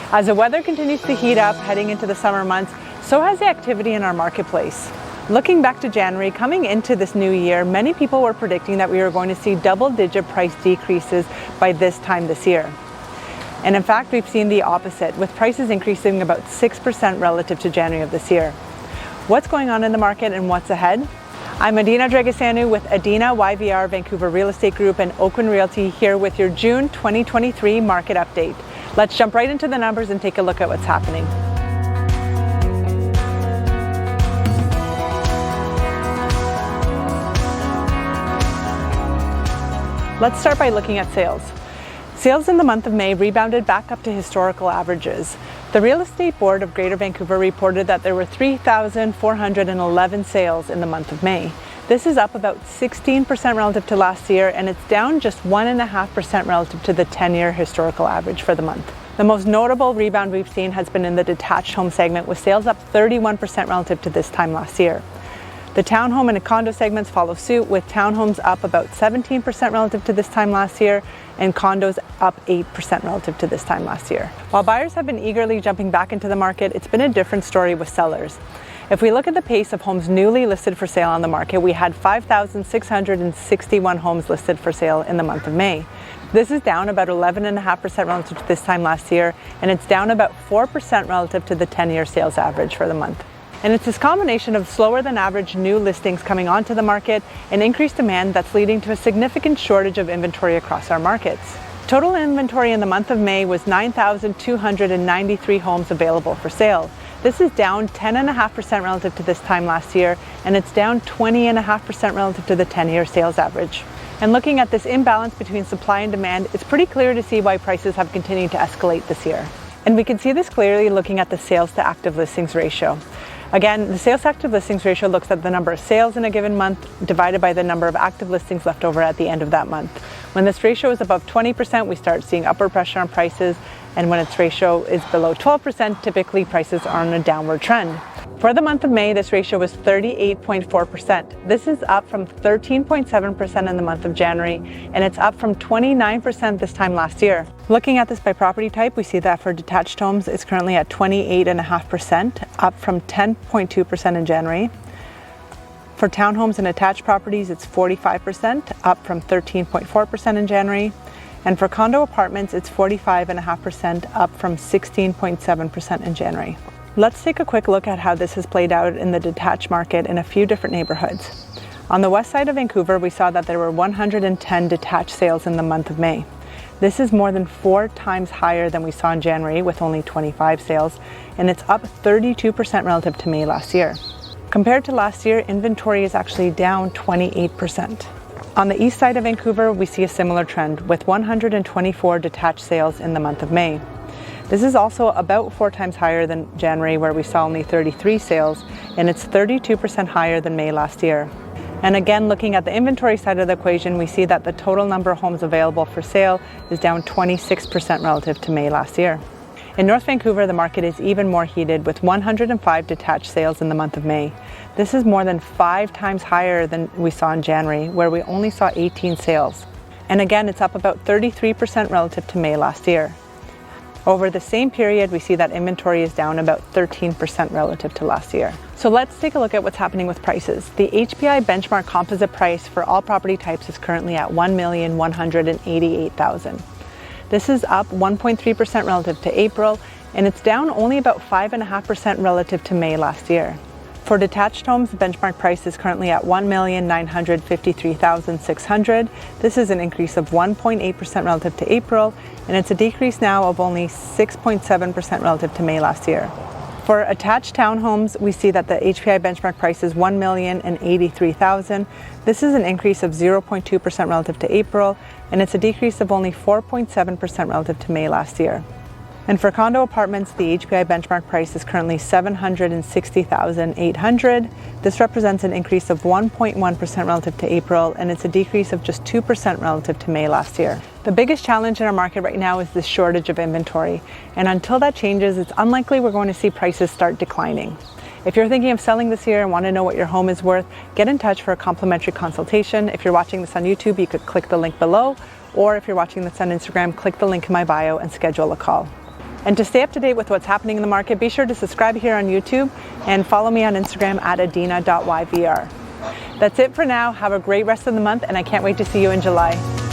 As the weather continues to heat up heading into the summer months, so has the activity in our marketplace. Looking back to January, coming into this new year, many people were predicting that we were going to see double-digit price decreases by this time this year. And in fact, we've seen the opposite, with prices increasing about 6% relative to January of this year. What's going on in the market and what's ahead? I'm Adina Dragasanu with Adina YVR Vancouver Real Estate Group and OAKWYN Realty here with your June 2023 market update. Let's jump right into the numbers and take a look at what's happening. Let's start by looking at sales. Sales in the month of May rebounded back up to historical averages. The Real Estate Board of Greater Vancouver reported that there were 3,411 sales in the month of May. This is up about 16% relative to last year, and it's down just 1.5% relative to the 10-year historical average for the month. The most notable rebound we've seen has been in the detached home segment, with sales up 31% relative to this time last year. The townhome and condo segments follow suit, with townhomes up about 17% relative to this time last year and condos up 8% relative to this time last year. While buyers have been eagerly jumping back into the market, it's been a different story with sellers. If we look at the pace of homes newly listed for sale on the market, we had 5,661 homes listed for sale in the month of May. This is down about 11.5% relative to this time last year, and it's down about 4% relative to the 10-year sales average for the month. And it's this combination of slower than average new listings coming onto the market and increased demand that's leading to a significant shortage of inventory across our markets. Total inventory in the month of May was 9,293 homes available for sale. This is down 10.5% relative to this time last year, and it's down 20.5% relative to the 10-year sales average. And looking at this imbalance between supply and demand, it's pretty clear to see why prices have continued to escalate this year. And we can see this clearly looking at the sales to active listings ratio. Again, the sales to active listings ratio looks at the number of sales in a given month divided by the number of active listings left over at the end of that month. When this ratio is above 20%, we start seeing upward pressure on prices, and when its ratio is below 12%, typically prices are on a downward trend. For the month of May, this ratio was 38.4%. This is up from 13.7% in the month of January, and it's up from 29% this time last year. Looking at this by property type, we see that for detached homes, it's currently at 28.5%, up from 10.2% in January. For townhomes and attached properties, it's 45%, up from 13.4% in January. And for condo apartments, it's 45.5%, up from 16.7% in January. Let's take a quick look at how this has played out in the detached market in a few different neighborhoods. On the west side of Vancouver, we saw that there were 110 detached sales in the month of May. This is more than 4 times higher than we saw in January with only 25 sales, and it's up 32% relative to May last year. Compared to last year, inventory is actually down 28%. On the east side of Vancouver, we see a similar trend with 124 detached sales in the month of May. This is also about 4 times higher than January, where we saw only 33 sales, and it's 32% higher than May last year. And again, looking at the inventory side of the equation, we see that the total number of homes available for sale is down 26% relative to May last year. In North Vancouver, the market is even more heated with 105 detached sales in the month of May. This is more than 5 times higher than we saw in January, where we only saw 18 sales. And again, it's up about 33% relative to May last year. Over the same period, we see that inventory is down about 13% relative to last year. So let's take a look at what's happening with prices. The HPI benchmark composite price for all property types is currently at $1,188,000. This is up 1.3% relative to April, and it's down only about 5.5% relative to May last year. For detached homes, the benchmark price is currently at $1,953,600. This is an increase of 1.8% relative to April, and it's a decrease now of only 6.7% relative to May last year. For attached townhomes, we see that the HPI benchmark price is $1,083,000. This is an increase of 0.2% relative to April, and it's a decrease of only 4.7% relative to May last year. And for condo apartments, the HPI benchmark price is currently $760,800. This represents an increase of 1.1% relative to April, and it's a decrease of just 2% relative to May last year. The biggest challenge in our market right now is the shortage of inventory, and until that changes, it's unlikely we're going to see prices start declining. If you're thinking of selling this year and want to know what your home is worth, get in touch for a complimentary consultation. If you're watching this on YouTube, you could click the link below, or if you're watching this on Instagram, click the link in my bio and schedule a call. And to stay up to date with what's happening in the market, be sure to subscribe here on YouTube and follow me on Instagram at adina.yvr. That's it for now. Have a great rest of the month, and I can't wait to see you in July.